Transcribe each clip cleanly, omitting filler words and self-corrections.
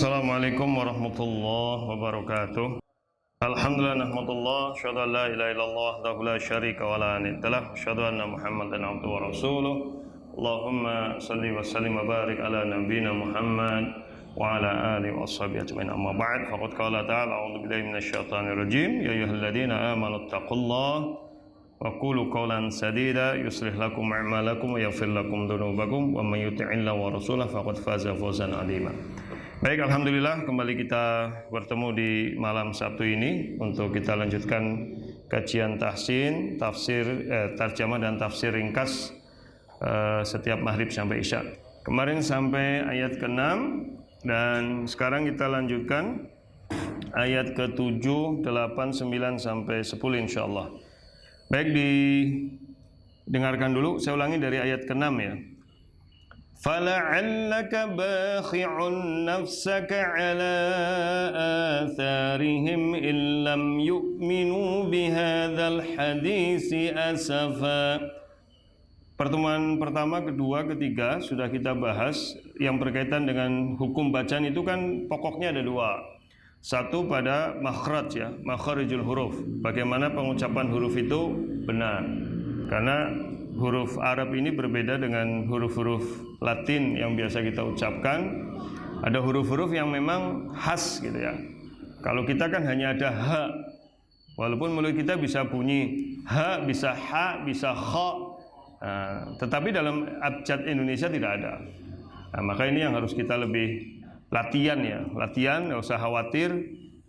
Assalamualaikum warahmatullahi wabarakatuh. Alhamdulillah nahmadullah, syahadu an la ilaha illallah wahdahu la syarika wa la niddalah, syahadu anna Muhammadan abduhu wa rasuluh. Allahumma salli wa sallim wa barik ala nabiyyina Muhammad wa ala alihi wa ashabihi ajmain. Amma ba'd, faqad qala ta'ala a'udzu billahi minasyaitonir rajim. Ya ayyuhalladzina amanu taqullaha wa qulu qawlan sadida yuslih lakum a'malakum wa yaghfir lakum dzunubakum wa may yuti'illaha wa rasulahu faqad faza fawzan 'azima. Baik, alhamdulillah kembali kita bertemu di malam Sabtu ini untuk kita lanjutkan kajian tahsin, tarjamah dan tafsir ringkas setiap maghrib sampai isya. Kemarin sampai ayat ke-6 dan sekarang kita lanjutkan ayat ke-7, 8, 9 sampai 10 insyaallah. Baik, didengarkan dulu, saya ulangi dari ayat ke-6 ya. فَلَعَلَّكَ بَاخِعٌ نَفْسَكَ عَلَى آثَارِهِمْ إِنْ لَمْ يُؤْمِنُوا بِهَذَا الْحَدِيثِ أَسَفًا. Pertemuan pertama, kedua, ketiga sudah kita bahas yang berkaitan dengan hukum bacaan itu kan pokoknya ada dua. Satu pada makhraj ya, makhrijul huruf. Bagaimana pengucapan huruf itu benar. Karena huruf Arab ini berbeda dengan huruf-huruf Latin yang biasa kita ucapkan. Ada huruf-huruf yang memang khas gitu ya. Kalau kita kan hanya ada ha. Walaupun mulut kita bisa bunyi ha, bisa ha, bisa kha. Tetapi dalam abjad Indonesia tidak ada. Maka ini yang harus kita lebih latihan ya. Latihan, nggak usah khawatir.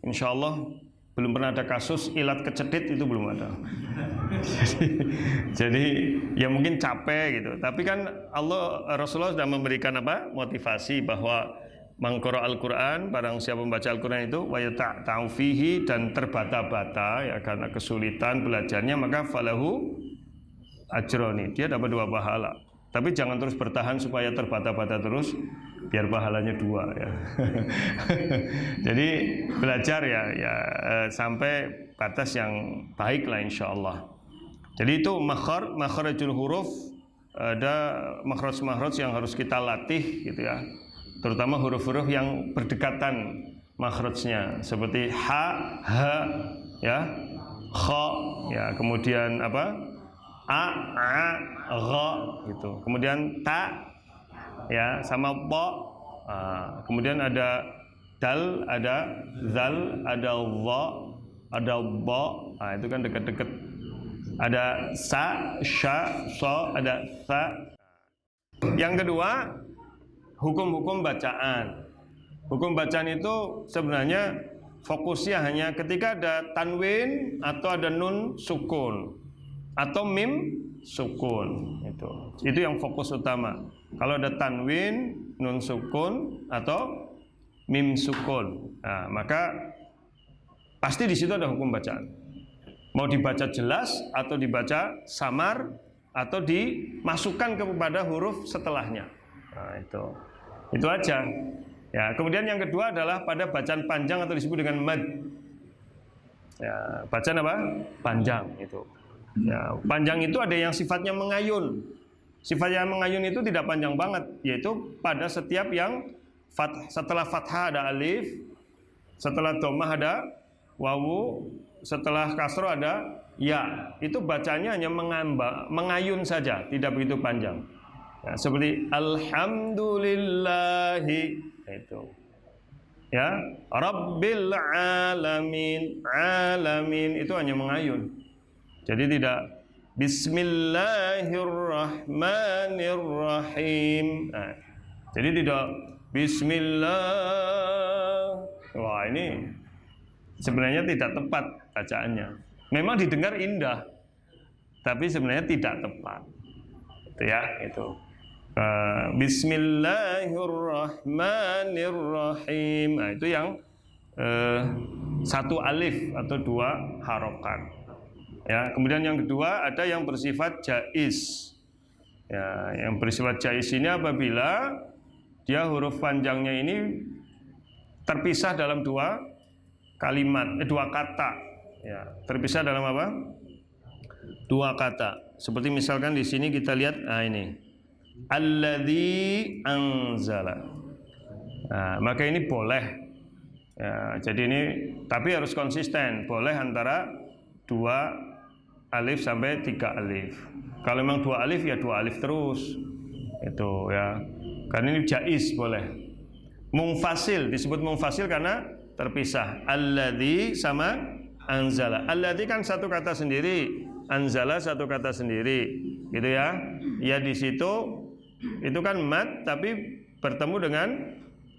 Insya Allah belum pernah ada kasus ilat kecedit, itu belum ada. Jadi ya mungkin capek gitu. Tapi kan Rasulullah sudah memberikan motivasi bahwa mangkoro Al-Quran, barang siapa membaca Al-Quran itu wa yata'u fihi, dan terbata-bata ya karena kesulitan belajarnya, maka falahu ajroni, dia dapat 2 pahala. Tapi jangan terus bertahan supaya terbata-bata terus, biar pahalanya 2 ya. Jadi belajar ya sampai batas yang baik lah insya Allah. Jadi itu makhrajul huruf, ada makhraj yang harus kita latih gitu ya. Terutama huruf-huruf yang berdekatan makhrajnya, seperti ha, ha ya, kha ya, kemudian a, gha gitu. Kemudian ta ya sama po. Kemudian ada dal, ada zal, ada dha, ada ba. Itu kan dekat-dekat. Ada sa, sya, so, ada sa. Yang kedua, hukum-hukum bacaan. Hukum bacaan itu sebenarnya fokusnya hanya ketika ada tanwin atau ada nun sukun atau mim sukun, itu yang fokus utama. Kalau ada tanwin, nun sukun atau mim sukun, maka pasti di situ ada hukum bacaan. Mau dibaca jelas atau dibaca samar atau dimasukkan kepada huruf setelahnya. Itu aja. Ya, kemudian yang kedua adalah pada bacaan panjang atau disebut dengan mad. Ya, bacaan apa? Panjang itu. Ya, panjang itu ada yang sifatnya mengayun. Sifatnya mengayun itu tidak panjang banget, yaitu pada setiap yang setelah fathah ada alif, setelah dhammah ada wawu, setelah kasroh ada ya. Itu bacanya hanya mengayun saja, tidak begitu panjang. Ya, seperti alhamdulillahi itu. Ya, rabbil alamin, alamin itu hanya mengayun. Jadi tidak bismillahirrahmanirrahim. Jadi tidak bismillah. Wah, ini sebenarnya tidak tepat bacaannya. Memang didengar indah, tapi sebenarnya tidak tepat. Itu ya, itu. Bismillahirrahmanirrahim. Itu yang 1 alif atau 2 harokat. Ya, kemudian yang kedua ada yang bersifat jaiz. Ya, yang bersifat jaiz ini apabila dia huruf panjangnya ini terpisah dalam 2 kalimat, 2 kata. Ya, terpisah dalam apa? 2 kata. Seperti misalkan di sini kita lihat, ini alladzi anzala. Nah, maka ini boleh. Ya, jadi ini tapi harus konsisten. Boleh antara 2 alif sampai 3 alif. Kalau memang 2 alif ya 2 alif terus. Itu ya. Karena ini jaiz boleh. Mungfasil disebut mungfasil karena terpisah. Alladzi sama anzala. Alladzi kan satu kata sendiri, anzala satu kata sendiri. Gitu ya. Ya di situ itu kan mat tapi bertemu dengan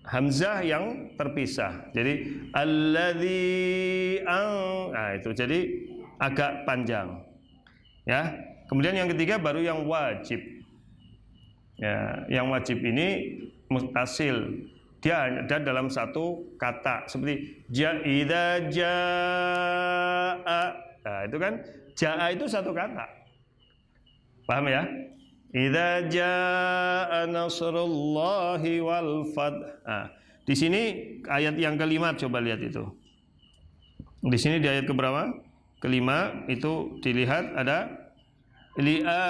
hamzah yang terpisah. Jadi alladzi nah itu jadi agak panjang. Ya. Kemudian yang ketiga baru yang wajib. Ya, yang wajib ini mutasil. Dia ada dalam satu kata seperti idza jaa. Nah, itu kan jaa itu satu kata. Paham ya? Idza jaa nasrullahi wal fath. Nah, di sini ayat yang kelima coba lihat itu. Di sini di ayat keberapa? Kelima itu dilihat ada liabaihim.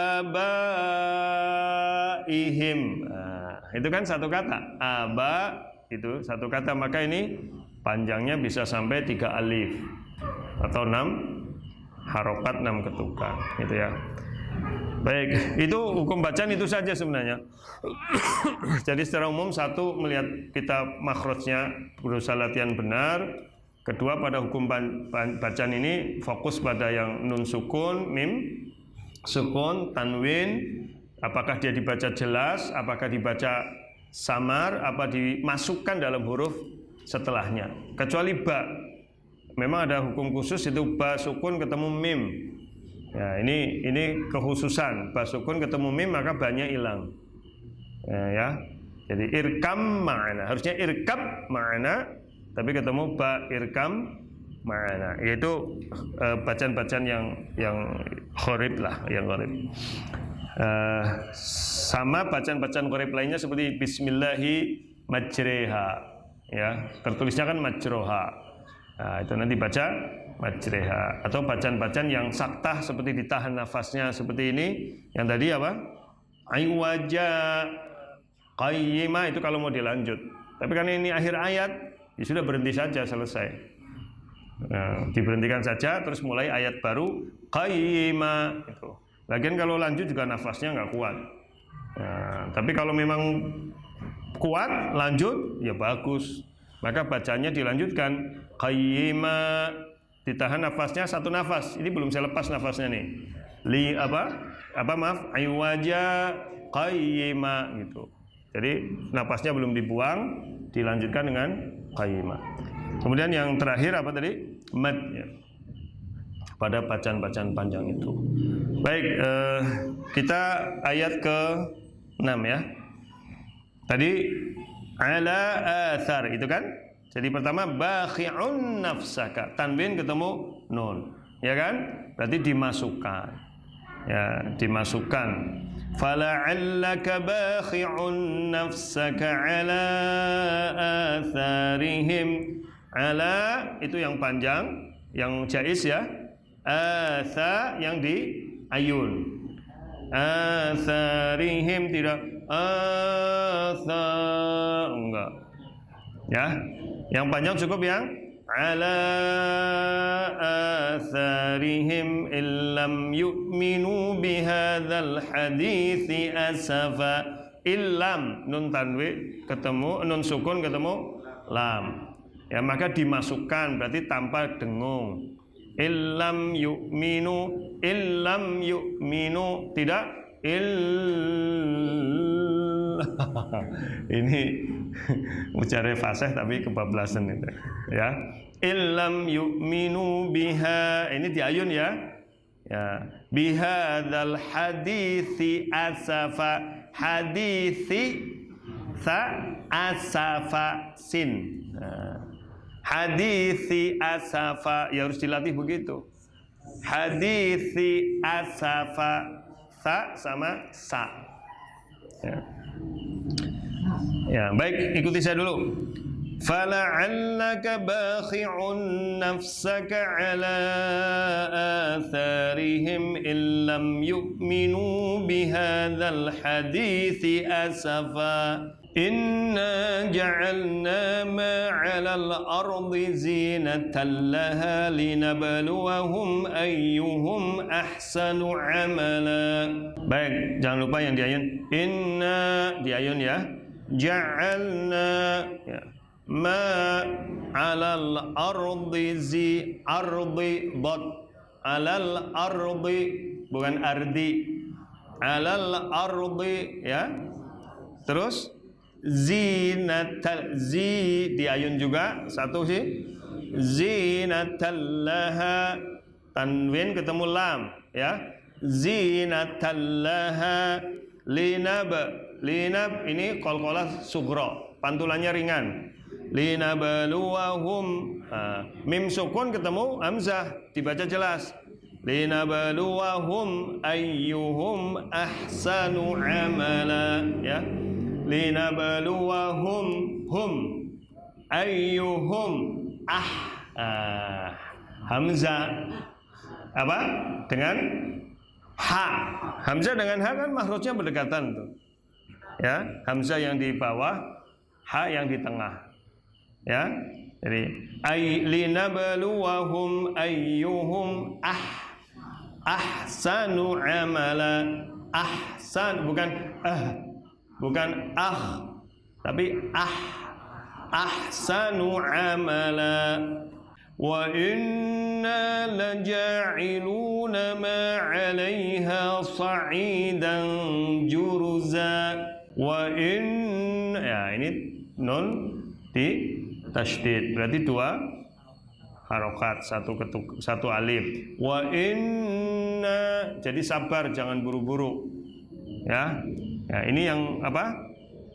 Nah, itu kan satu kata. Aba itu satu kata, maka ini panjangnya bisa sampai 3 alif atau 6 harokat 6 ketukan gitu ya. Baik, itu hukum bacaan itu saja sebenarnya. Jadi secara umum satu melihat kita makhrajnya berusaha latihan benar. Kedua pada hukum bacaan ini fokus pada yang nun sukun, mim sukun, tanwin. Apakah dia dibaca jelas, apakah dibaca samar, apa dimasukkan dalam huruf setelahnya. Kecuali ba. Memang ada hukum khusus itu ba sukun ketemu mim. Ya, ini kekhususan. Ba sukun ketemu mim maka banyak hilang. Ya. Jadi irkam ma'ana. Harusnya irkab ma'ana, tapi ketemu ba irkam ma'ana. Yaitu bacaan-bacaan yang gharib lah, yang gharib. Sama bacaan-bacaan gharib lainnya seperti bismillahi majreha. Ya, tertulisnya kan majroha. Nah, itu nanti baca majreha, atau bacaan-bacaan yang saktah seperti ditahan nafasnya seperti ini. Yang tadi apa? Aywaja qayyima itu kalau mau dilanjut. Tapi kan ini akhir ayat, ya sudah berhenti saja, selesai. Nah, diberhentikan saja terus mulai ayat baru qayyima itu. Lagian kalau lanjut juga nafasnya nggak kuat. Nah, tapi kalau memang kuat lanjut ya bagus. Maka bacanya dilanjutkan qayyima, ditahan nafasnya satu nafas. Ini belum saya lepas nafasnya nih. Maaf, aywaja qayyima gitu. Jadi nafasnya belum dibuang, dilanjutkan dengan qayyima. Kemudian yang terakhir apa tadi? Mad ya. Pada bacaan-bacaan panjang itu. Baik, kita ayat ke-6 ya. Tadi ala athar itu kan? Jadi pertama bakhi'un nafsaka, tanwin ketemu nun, ya kan? Berarti dimasukkan. Ya, dimasukkan. Fala'allaka bakhi'un nafsaka ala atharihim. Ala itu yang panjang, yang jaiz ya. Atha yang di ayun. Atharihim tidak atha, enggak. Ya. Yang panjang cukup yang ala atharihim illam yu'minu bihadzal hadithi asafa. Illam nun tanwi ketemu nun sukun ketemu lam. Ya, maka dimasukkan berarti tanpa dengung. Illam yu'minu tidak ini ucapnya fasih tapi kebablasan itu ya. Illam yu'minu biha, ini di ayun ya. Ya, bihadzal hadithi asafa, hadithi sa asafa sin. Nah, hadithi asafa ya harus dilatih begitu. Hadithi asafa, sa sama sa. Ya. Ya, baik, ikuti saya dulu. Fala'allaka bakhi'un nafsaka ala atharihim illam yu'minu bihadzal hadithi asafa. Inna ja'alna ma 'alal ardi zinatan laha linabluwahum ayyuhum ahsanu amala. Baik, jangan lupa yang di ayun. Inna di ayun ya. Ja'alna ya. Ma 'alal ardi ardi dot. 'Alal ardi bukan ardi. 'Alal ardi ya. Terus zinatal di ayun juga satu sih zinatal laha tanwin ketemu lam ya zinatal laha linab ini qalqalah sughra pantulannya ringan linabluwahum mim sukun ketemu hamzah dibaca jelas linabluwahum ayyuhum ahsanu amala ya linabluwahum ayyuhum hamzah apa dengan ha hamzah dengan ha kan makhrajnya berdekatan tuh ya hamzah yang di bawah ha yang di tengah ya jadi linabluwahum ayyuhum ahsanu amala ahsan bukan tapi ahsanu amala wa inna laja'iluna ma 'alaiha sa'idan juruza wa in ya ini nun di tasydid berarti dua harokat satu alif wa inna jadi sabar jangan buru-buru ya ini yang apa?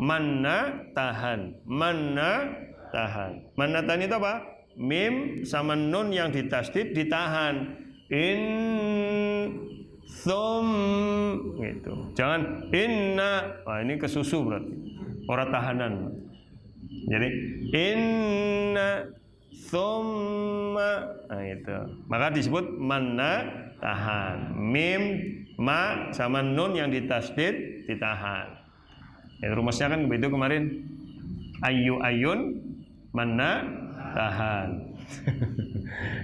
Manna tahan. Manna tahan itu apa? Mim sama nun yang ditasdid ditahan. Gitu. Jangan inna. Wah, ini kesusu berarti. Orang tahanan. Jadi inna thumma itu. Maka disebut manna tahan. Mim ma sama nun yang ditasdid ditahan. Ya, rumusnya kan begitu kemarin. Ayun manna tahan.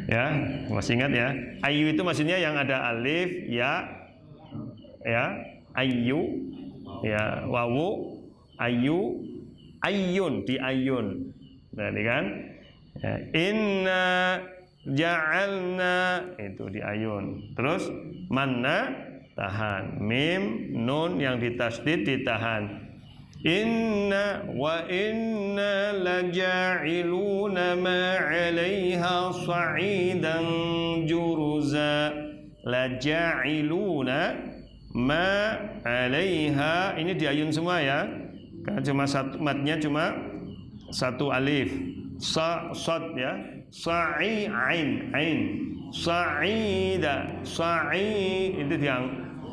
Ya, masih ingat ya. Ayu itu maksudnya yang ada alif ya ayu ya wawu ayun di ayun. Berarti kan ya, inna ja'alna itu di ayun. Terus manna tahan mim nun yang ditasdid ditahan inna laja'iluna ma 'alaiha sa'idan juruza laja'iluna ma 'alaiha ini di ayun semua ya karena cuma satu matnya cuma satu alif sad ya ain sa'ida itu yang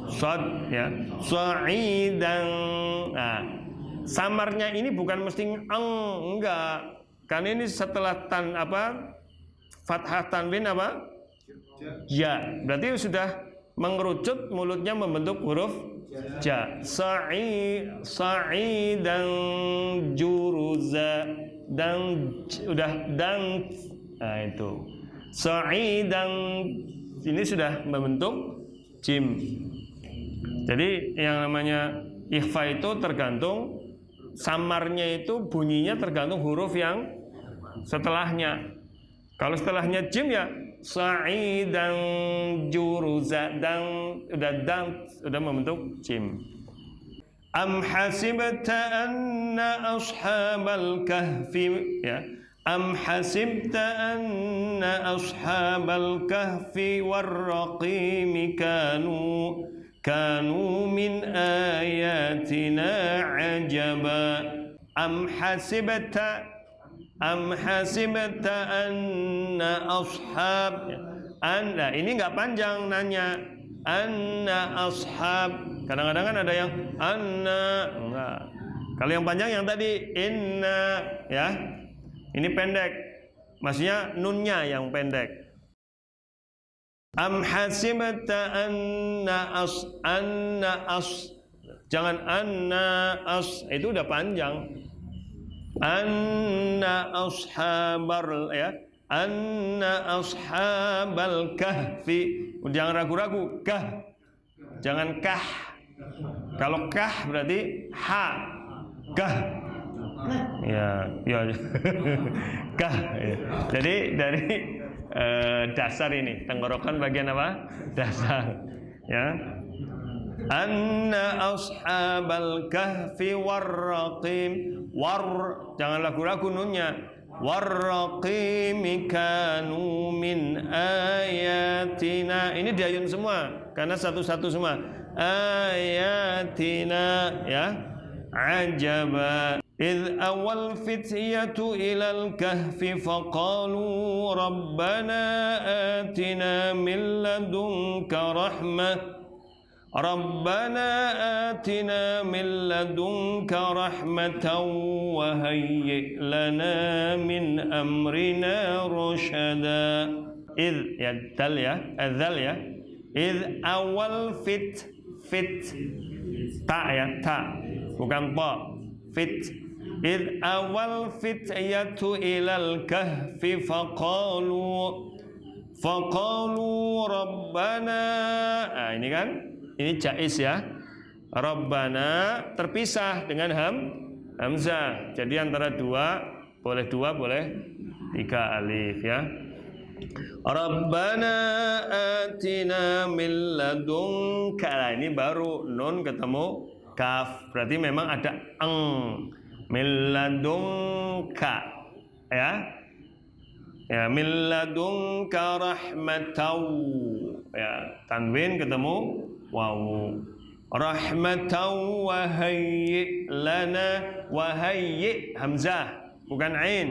sad ya sa'idan samarnya ini bukan mesti enggak karena ini setelah fathah tanwin apa ya berarti sudah mengerucut mulutnya membentuk huruf ja sa'idan juruza dan itu sa'idan ini sudah membentuk jim. Jadi yang namanya ikhfa itu tergantung samarnya itu bunyinya tergantung huruf yang setelahnya. Kalau setelahnya jim ya sa'idan juruza dan udah membentuk jim. Am hasibta anna ashabal kahfi ya am hasibta anna ashabal kahfi warraqim kanu min ayatina ajaba am hasibta anna anda ini enggak panjang nanya anna ashab kadang-kadang kan ada yang anna enggak kalau yang panjang yang tadi inna ya ini pendek maksudnya nunnya yang pendek am hasibta anna Jangan itu udah panjang. Anna ashabar ya. Anna ashabal kahfi. Jangan ragu-ragu, kah. Jangan kah. Kalau kah berarti ha. Kah. Ya. Kah. Ya. Jadi dari dasar ini, tenggorokan bagian apa? Dasar. Ya. Anna ashabal kahfi warraqim. Jangan ragu-ragu nunnya. Warraqim kanu min ayatina. Ini diayun semua karena satu-satu semua. Ayatina ya. Ajaba. إذ أول فتية إلى الكهف فقالوا ربنا آتنا من لدنك رحمة ربنا آتنا من لدنك رحمة وهيئ لنا من أمرنا رشدا إذ ya dal ya adzal ya إذ أول fit ta ya ta bukan ta fit إذ أول فتية إلى الكهف فقالوا ربنا. Nah, ini kan, ini jaiz ya. Rabbana terpisah dengan hamzah. Jadi antara dua, boleh tiga alif ya. Rabbana atina min ladunka. Nah, ini baru nun ketemu kaf. Berarti memang ada min ladunka ya. Ya, min ladunka rahmatau. Ya, tanwin ketemu waw. Rahmatau wa hayyi lana, wa hayyi hamzah bukan ain.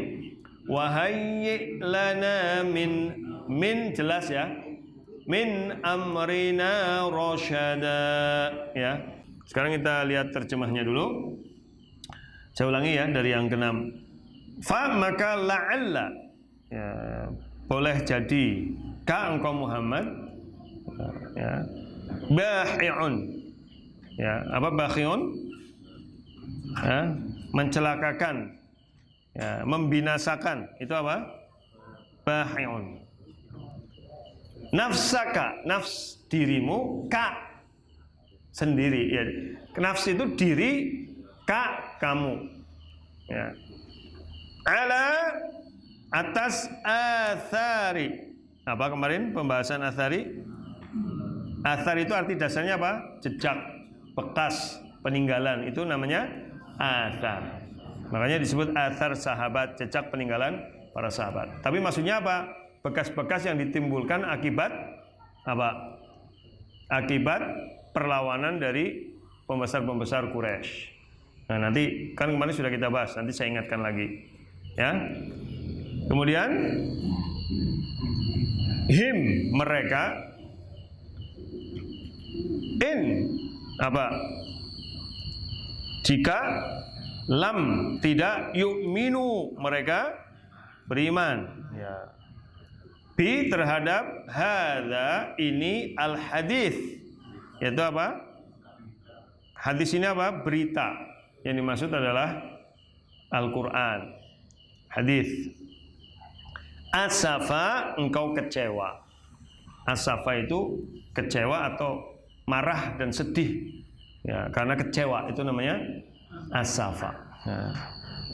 Wa hayyi lana min jelas ya. Min amrina rasyada ya. Sekarang kita lihat terjemahnya dulu. Saya ulangi ya dari yang ke-6. Fa maka la'alla ya, boleh jadi ka engkau Muhammad ya, bahi'un ya, apa bahi'un ya, mencelakakan ya, membinasakan, itu apa? Bahi'un. Nafsaka, nafs dirimu, ka sendiri ya. Nafs itu diri, ka kamu ya. Ala atas athari. Apa kemarin pembahasan athari? Athar itu arti dasarnya apa? Jejak, bekas, peninggalan. Itu namanya athar. Makanya disebut athar sahabat, jejak peninggalan para sahabat. Tapi maksudnya apa? Bekas-bekas yang ditimbulkan akibat apa? Akibat perlawanan dari pembesar-pembesar Quraisy. Nah, nanti kan kemarin sudah kita bahas, nanti saya ingatkan lagi ya. Kemudian him mereka, in apa? Jika lam tidak, yu'minu mereka beriman ya. Bi terhadap hadza ini al hadis, yaitu apa? Hadis ini apa? Berita. Yang dimaksud adalah Al-Quran, hadis. Asafa, engkau kecewa. Asafa itu kecewa atau marah dan sedih ya, karena kecewa, itu namanya asafa. Nah,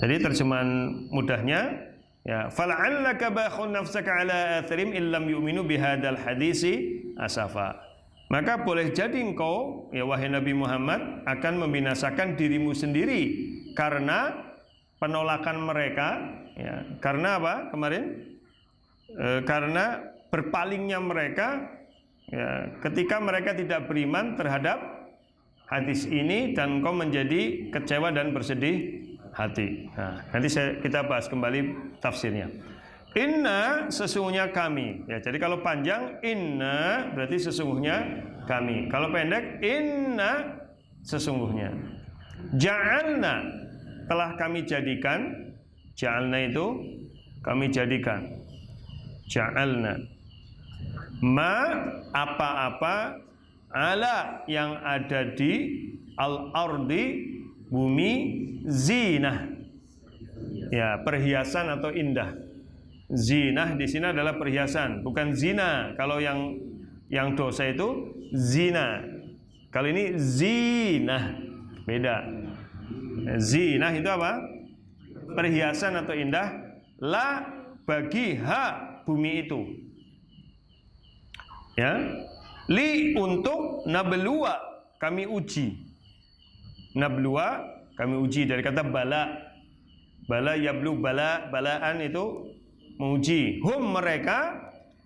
jadi terjemahan mudahnya ya, fala'allaka bakhun nafsaka ala atharim illam yu'minu bihadal hadisi asafa. Maka boleh jadi engkau ya wahai Nabi Muhammad akan membinasakan dirimu sendiri karena penolakan mereka ya. Karena apa kemarin? Karena berpalingnya mereka ya, ketika mereka tidak beriman terhadap hadis ini dan engkau menjadi kecewa dan bersedih hati. Nah, nanti kita bahas kembali tafsirnya. Inna sesungguhnya kami ya, jadi kalau panjang inna berarti sesungguhnya kami, kalau pendek inna sesungguhnya. Ja'alna telah kami jadikan, ja'alna itu kami jadikan, ja'alna ma apa-apa ala yang ada di Al-ardi, bumi, zinah. Ya, perhiasan atau indah. Zinah di sini adalah perhiasan, bukan zina. Kalau yang dosa itu zina. Kalau ini zinah, beda. Zinah itu apa? Perhiasan atau indah. La bagi bumi itu. Ya, li untuk nabluwa, kami uji. Nabluwa, kami uji, dari kata bala. Bala yablu, balaan itu menguji. Hum, mereka,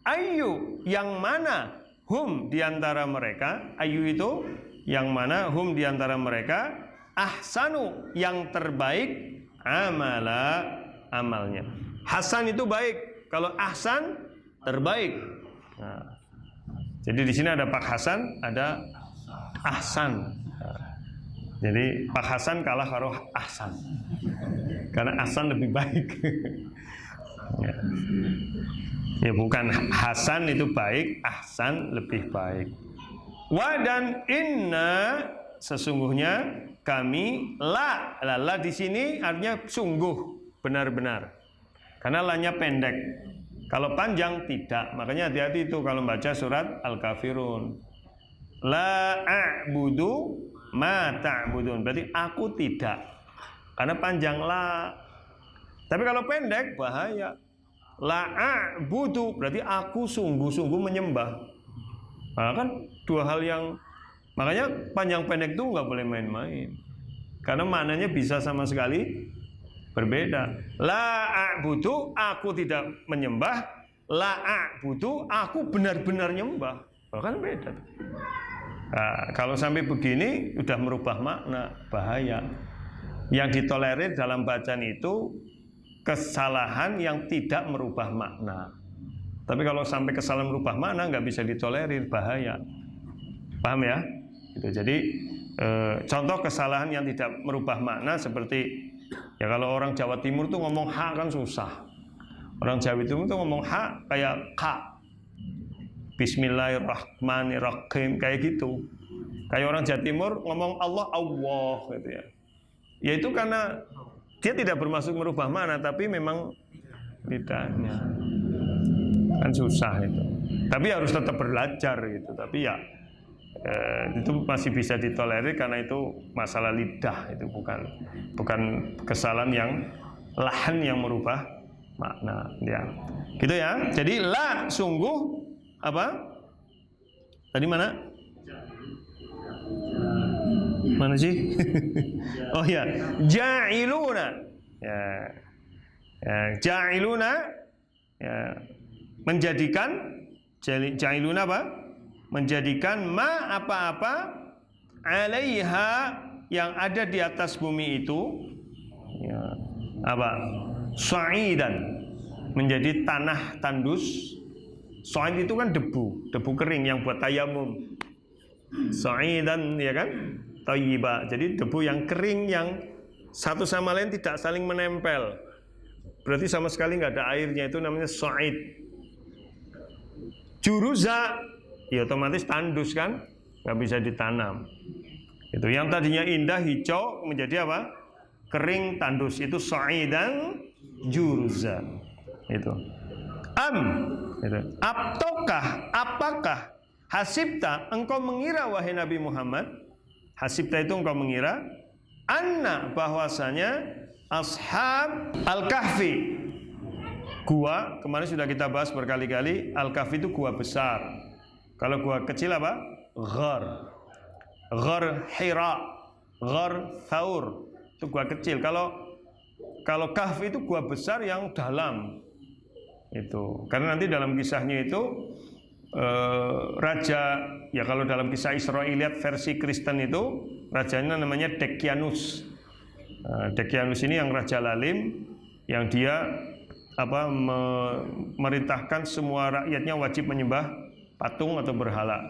ayu, yang mana, hum diantara mereka, ayu itu yang mana, hum diantara mereka, ahsanu, yang terbaik, amala, amalnya. Hasan itu baik, kalau ahsan terbaik. Nah, jadi di sini ada Pak Hasan, ada ahsan. Jadi Pak Hasan kalah karo ahsan, karena ahsan lebih baik. Ya, bukan hasan itu baik, ahsan lebih baik. Wa dan inna, sesungguhnya kami, la di sini artinya sungguh, benar-benar. Karena lanya pendek. Kalau panjang tidak. Makanya hati-hati itu kalau baca surat Al-Kafirun. La a'budu ma ta'budun. Berarti aku tidak. Karena panjang la. Tapi kalau pendek bahaya. La a'budu berarti aku sungguh-sungguh menyembah. Nah, kan dua hal yang, makanya panjang pendek itu nggak boleh main-main. Karena maknanya bisa sama sekali berbeda. La a'budu, aku tidak menyembah. La a'budu, aku benar-benar nyembah. Bahkan beda. Nah, kalau sampai begini udah merubah makna, bahaya. Yang ditolerir dalam bacaan itu kesalahan yang tidak merubah makna. Tapi kalau sampai kesalahan merubah makna nggak bisa ditolerir, bahaya. Paham ya? Gitu. Jadi contoh kesalahan yang tidak merubah makna seperti, ya kalau orang Jawa Timur tuh ngomong ha kan susah. Orang Jawa Timur tuh ngomong ha kayak ka. Bismillahirrahmanirrahim kayak gitu. Kayak orang Jawa Timur ngomong Allah gitu ya. Ya itu karena dia tidak bermaksud merubah makna, tapi memang lidahnya kan susah itu. Tapi harus tetap belajar gitu. Tapi ya itu masih bisa ditolerir karena itu masalah lidah, itu bukan kesalahan yang lahan yang merubah makna. Ya, gitu ya. Jadi la sungguh apa? Tadi mana? Mana sih? Oh ya, ja'iluna. Ya. Ya, ja'iluna ya, menjadikan, ja'iluna apa? Menjadikan ma apa-apa alaiha yang ada di atas bumi itu ya, apa? Sa'idan, menjadi tanah tandus. Sa'id itu kan debu kering yang buat tayamum. Sa'idan ya kan? Thayyiba. Jadi debu yang kering yang satu sama lain tidak saling menempel. Berarti sama sekali nggak ada airnya, itu namanya sa'id. Juruza, ya otomatis tandus kan, nggak bisa ditanam. Itu yang tadinya indah hijau menjadi apa? Kering tandus, itu sa'idan juruza. Itu. Gitu. Apakah hasibta, engkau mengira wahai Nabi Muhammad? Hasibta itu engkau mengira, anna bahwasanya ashab al-kahfi, gua, kemarin sudah kita bahas berkali-kali, al-kahfi itu gua besar. Kalau gua kecil apa? Ghar Hira, Ghar Thaur, itu gua kecil. Kalau kahfi itu gua besar yang dalam. Itu karena nanti dalam kisahnya itu raja, ya kalau dalam kisah Israiliyat versi Kristen itu rajanya namanya Dekianus. Dekianus ini yang raja lalim, yang dia memerintahkan semua rakyatnya wajib menyembah patung atau berhala.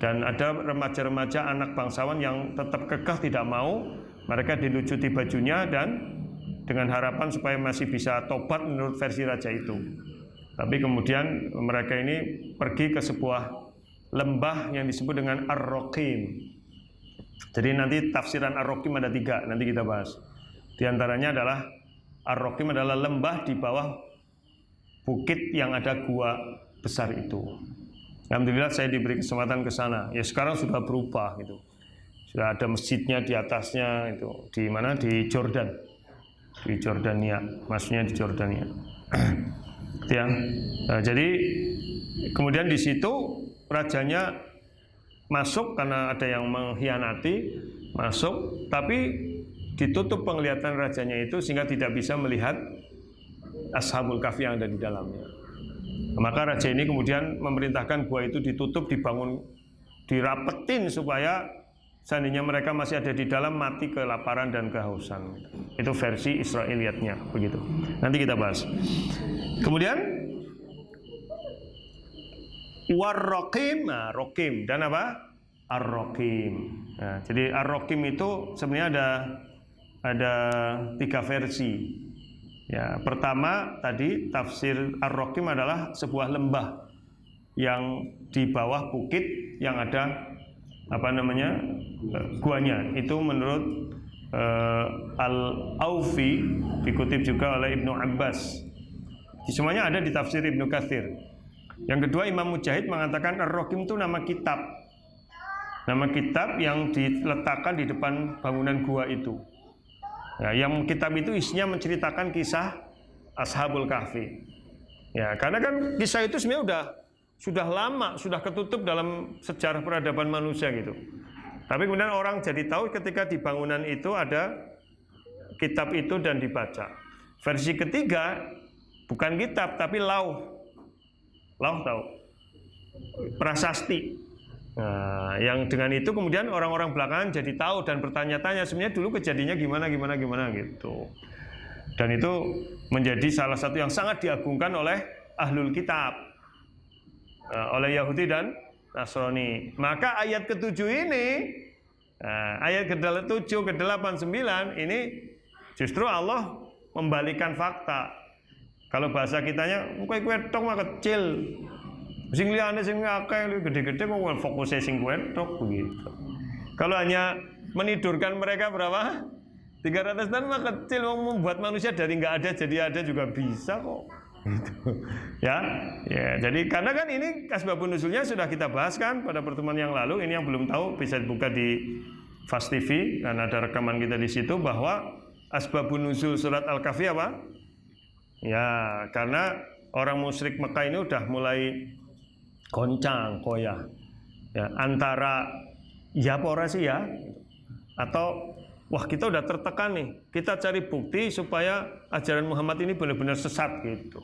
Dan ada remaja-remaja anak bangsawan yang tetap kekeh tidak mau, mereka dilucuti bajunya dan dengan harapan supaya masih bisa tobat menurut versi raja itu. Tapi kemudian mereka ini pergi ke sebuah lembah yang disebut dengan Ar-Raqim. Jadi nanti tafsiran Ar-Rokim ada 3, nanti kita bahas. Di antaranya adalah Ar-Rokim adalah lembah di bawah bukit yang ada gua besar itu. Alhamdulillah saya diberi kesempatan ke sana. Ya sekarang sudah berubah gitu. Sudah ada masjidnya di atasnya itu. Di mana? Di Jordan. Di Jordania, maksudnya di Jordania. Ya. Nah, jadi kemudian di situ rajanya masuk karena ada yang mengkhianati, masuk tapi ditutup penglihatan rajanya itu sehingga tidak bisa melihat Ashabul Kahfi yang ada di dalamnya. Maka raja ini kemudian memerintahkan gua itu ditutup, dibangun, dirapetin supaya seandainya mereka masih ada di dalam mati kelaparan dan kehausan. Itu versi Israiliyatnya begitu. Nanti kita bahas. Kemudian War-Rokim, nah, Rokim dan apa? Ar-Rokim. Nah, jadi Ar-Rokim itu sebenarnya ada 3 versi. Ya, pertama tadi tafsir Ar-Rokim adalah sebuah lembah yang di bawah bukit yang ada guanya. Itu menurut Al-Aufi, dikutip juga oleh Ibnu Abbas. Semuanya ada di tafsir Ibnu Katsir. Yang kedua, Imam Mujahid mengatakan Ar-Rokim itu nama kitab. Nama kitab yang diletakkan di depan bangunan gua itu. Ya, yang kitab itu isinya menceritakan kisah Ashabul Kahfi. Ya, karena kan kisah itu sebenarnya sudah lama, sudah ketutup dalam sejarah peradaban manusia gitu. Tapi kemudian orang jadi tahu ketika di bangunan itu ada kitab itu dan dibaca. Versi ketiga bukan kitab tapi lauh tahu, prasasti. Nah, yang dengan itu kemudian orang-orang belakangan jadi tahu dan bertanya-tanya sebenarnya dulu kejadiannya gimana gitu. Dan itu menjadi salah satu yang sangat diagungkan oleh Ahlul Kitab, oleh Yahudi dan Nasrani. Maka ayat ke-7 ini, ayat ke-7, ke-8, 9 ini justru Allah membalikan fakta. Kalau bahasa kitanya, kue tok mah kecil. Sing liyane sing akeh gede-gede kok fokusnya sing tok begitu. Kalau hanya menidurkan mereka berapa? 300 tahun mah kecil, membuat manusia dari nggak ada jadi ada juga bisa kok. Gitu. Ya, jadi karena kan ini asbabun nuzulnya sudah kita bahas kan pada pertemuan yang lalu. Ini yang belum tahu bisa dibuka di Fast TV dan ada rekaman kita di situ bahwa asbabun nuzul surat Al-Kahfi apa? Ya, karena orang musyrik Mekah ini udah mulai goncang, koyah. Ya, antara ya apa sih ya? Atau wah kita udah tertekan nih. Kita cari bukti supaya ajaran Muhammad ini benar-benar sesat gitu.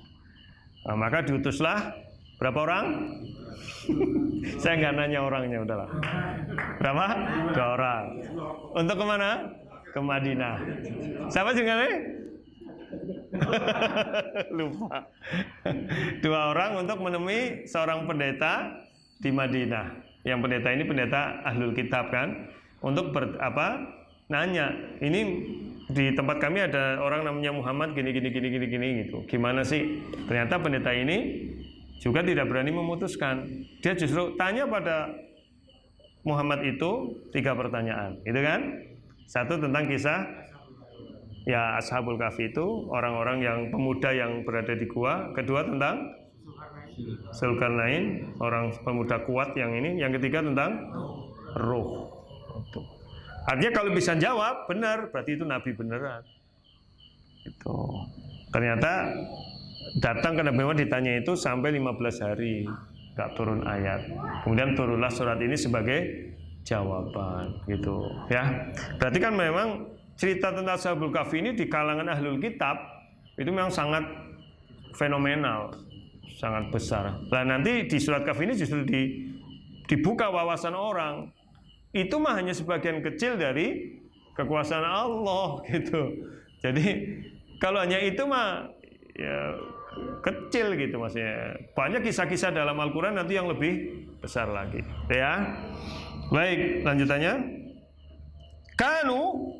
Nah, maka diutuslah berapa orang? Saya nggak nanya orangnya, udahlah. Berapa? 2 orang. Untuk kemana? Ke Madinah. Siapa sih nih? Lupa. 2 orang untuk menemui seorang pendeta di Madinah. Yang pendeta ini pendeta Ahlul Kitab kan, untuk nanya, ini di tempat kami ada orang namanya Muhammad gini gitu. Gimana sih? Ternyata pendeta ini juga tidak berani memutuskan. Dia justru tanya pada Muhammad itu 3 pertanyaan, gitu kan? 1 tentang kisah ya Ashabul Kahfi itu, orang-orang yang pemuda yang berada di gua. Kedua tentang Zulkarnain, orang pemuda kuat yang ini. Yang ketiga tentang Ruh. Artinya kalau bisa jawab benar, berarti itu Nabi beneran. Itu ternyata datang ke Nabi Muhammad ditanya itu sampai 15 hari gak turun ayat. Kemudian turunlah surat ini sebagai jawaban gitu ya. Berarti kan memang cerita tentang Ashabul Kahfi ini di kalangan Ahlul Kitab itu memang sangat fenomenal, sangat besar. Nah nanti di surat Kahfi ini justru dibuka wawasan orang. Itu mah hanya sebagian kecil dari kekuasaan Allah gitu. Jadi kalau hanya itu mah ya kecil gitu maksudnya. Banyak kisah-kisah dalam Al-Quran nanti yang lebih besar lagi. Ya. Baik, lanjutannya. Kanu,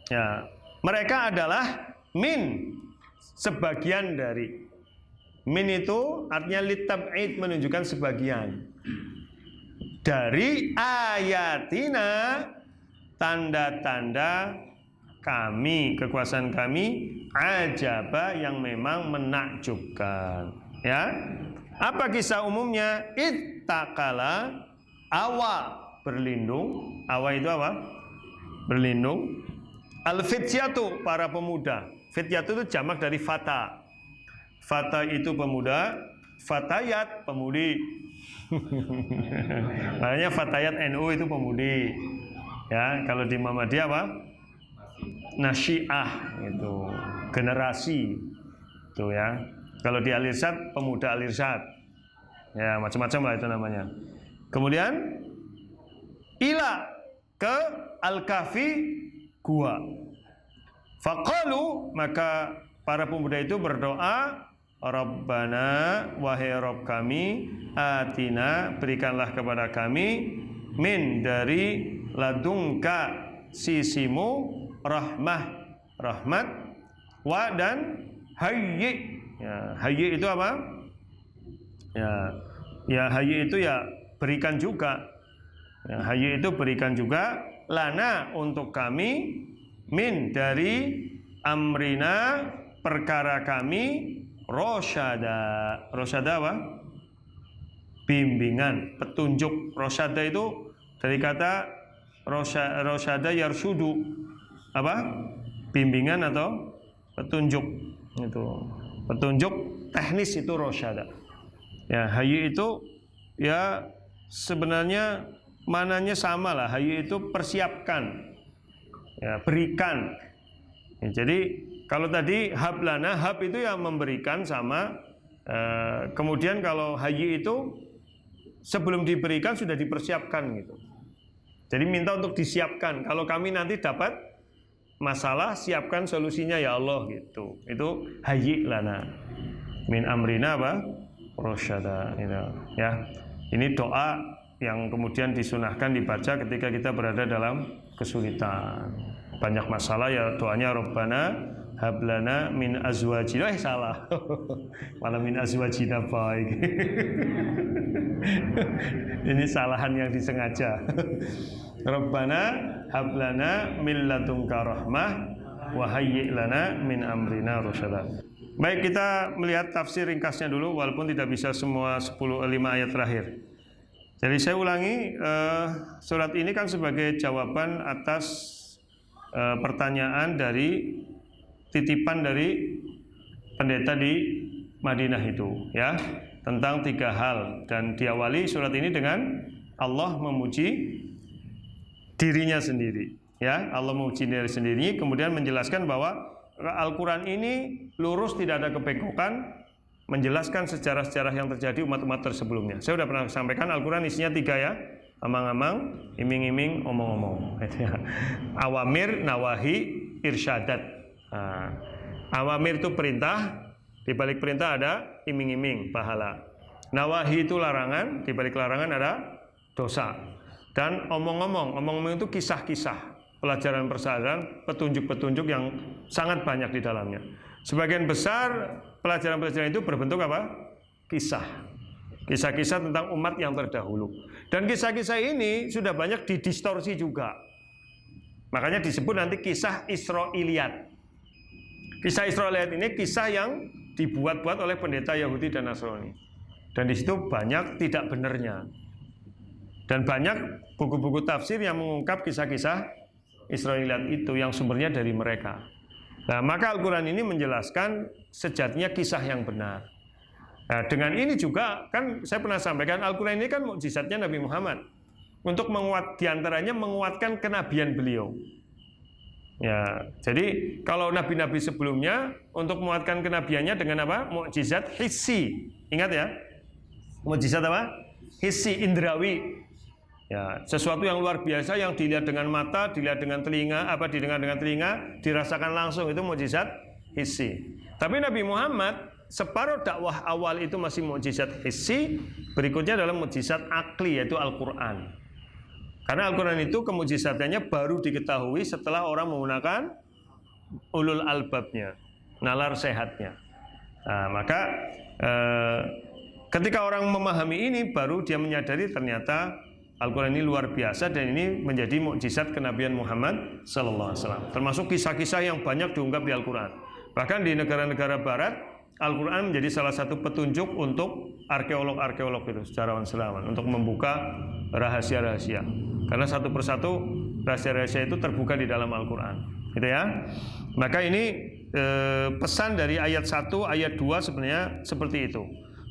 ya, mereka adalah min, sebagian dari. Min itu artinya litab'id, menunjukkan sebagian. dari ayatina, tanda-tanda kami, kekuasaan kami, ajaba yang memang menakjubkan. Ya, apa kisah umumnya? Ittakala, awa berlindung. Awa itu apa? Berlindung. Al-fityatu, para pemuda. Fityatu itu jamak dari fata. Fata itu pemuda, fatayat pemudi. Makanya fatayat NU itu pemudi. Ya, kalau di Muhammadiyah apa? Nasyiah itu, generasi itu ya. Kalau di Al-Irsyad pemuda Al-Irsyad. Ya, macam-macam lah itu namanya. Kemudian ila ke Al-Kahfi, gua. Faqalu, maka para pemuda itu berdoa, Rabbana, wahai Rabb kami, atina, berikanlah kepada kami, min, dari ladungka, sisimu, rahmat, wa, dan hayyi. Ya, hayyi itu apa? Ya hayyi itu ya berikan juga. Ya, hayyi itu berikan juga, lana, untuk kami, min, dari amrina, perkara kami, rosyada. Rosyada apa? Bimbingan, petunjuk. Rosyada itu dari kata rosyada yarsyudu, apa? Bimbingan atau petunjuk. Itu petunjuk teknis itu rosyada. Ya, hayyi itu ya sebenarnya mananya sama lah. Hayyi itu persiapkan, ya, berikan. Ya, jadi kalau tadi hablana, hab itu yang memberikan sama. Kemudian kalau hayyi itu sebelum diberikan sudah dipersiapkan gitu. Jadi minta untuk disiapkan. Kalau kami nanti dapat masalah, siapkan solusinya ya Allah gitu. Itu hayyi lana min amrina apa? Rosyada. Gitu. Ya, ini doa yang kemudian disunahkan dibaca ketika kita berada dalam kesulitan. Banyak masalah ya doanya Rabbana hablana min azwajina. Salah. Malah min azwajina baik. Ini salahan yang disengaja. Rabbana hablana min ladunka rahmah wa hayyi' lana min amrina rasyada. Baik, kita melihat tafsir ringkasnya dulu walaupun tidak bisa semua 5 ayat terakhir. Jadi saya ulangi, surat ini kan sebagai jawaban atas pertanyaan dari titipan dari pendeta di Madinah itu, ya, tentang 3 hal, dan diawali surat ini dengan Allah memuji dirinya sendiri, ya, Allah memuji diri sendiri, kemudian menjelaskan bahwa Al-Quran ini lurus, tidak ada kebegokan, menjelaskan sejarah-sejarah yang terjadi umat-umat tersebelumnya. Saya sudah pernah sampaikan Al-Quran isinya 3 ya, amang-amang, iming-iming, omong-omong. Awamir, nawahi, irsyadat. Nah, awamir itu perintah, di balik perintah ada iming-iming, pahala. Nawahi itu larangan, di balik larangan ada dosa. Dan omong-omong itu kisah-kisah, pelajaran-pelajaran, petunjuk-petunjuk yang sangat banyak di dalamnya. Sebagian besar pelajaran-pelajaran itu berbentuk apa? Kisah. Kisah-kisah tentang umat yang terdahulu. Dan kisah-kisah ini sudah banyak didistorsi juga. Makanya disebut nanti kisah Israiliyat. Kisah Israiliyat ini kisah yang dibuat-buat oleh pendeta Yahudi dan Nasrani. Dan di situ banyak tidak benarnya. Dan banyak buku-buku tafsir yang mengungkap kisah-kisah Israiliyat itu yang sumbernya dari mereka. Nah, maka Al-Quran ini menjelaskan sejatinya kisah yang benar. Nah, dengan ini juga kan saya pernah sampaikan Al-Quran ini kan mukjizatnya Nabi Muhammad untuk diantaranya menguatkan kenabian beliau. Ya, jadi kalau nabi-nabi sebelumnya untuk menguatkan kenabiannya dengan apa? Mukjizat hissi. Ingat ya? Mukjizat apa? Hissi, indrawi. Ya, sesuatu yang luar biasa yang dilihat dengan mata, dilihat dengan telinga, didengar dengan telinga, dirasakan langsung, itu mukjizat hissi. Tapi Nabi Muhammad separuh dakwah awal itu masih mukjizat hissi, berikutnya adalah mukjizat akli, yaitu Al-Quran. Karena Al-Quran itu kemujizatannya baru diketahui setelah orang menggunakan ulul albabnya, nalar sehatnya. Nah, maka ketika orang memahami ini, baru dia menyadari ternyata Al-Quran ini luar biasa dan ini menjadi mukjizat kenabian Muhammad sallallahu alaihi wasallam. Termasuk kisah-kisah yang banyak diungkap di Al-Quran. Bahkan di negara-negara barat, Al-Quran menjadi salah satu petunjuk untuk arkeolog-arkeolog itu, sejarawan-sejarawan, untuk membuka rahasia-rahasia. Karena satu persatu rahasia-rahasia itu terbuka di dalam Al-Quran. Gitu ya. Maka ini pesan dari ayat 1, ayat 2 sebenarnya seperti itu.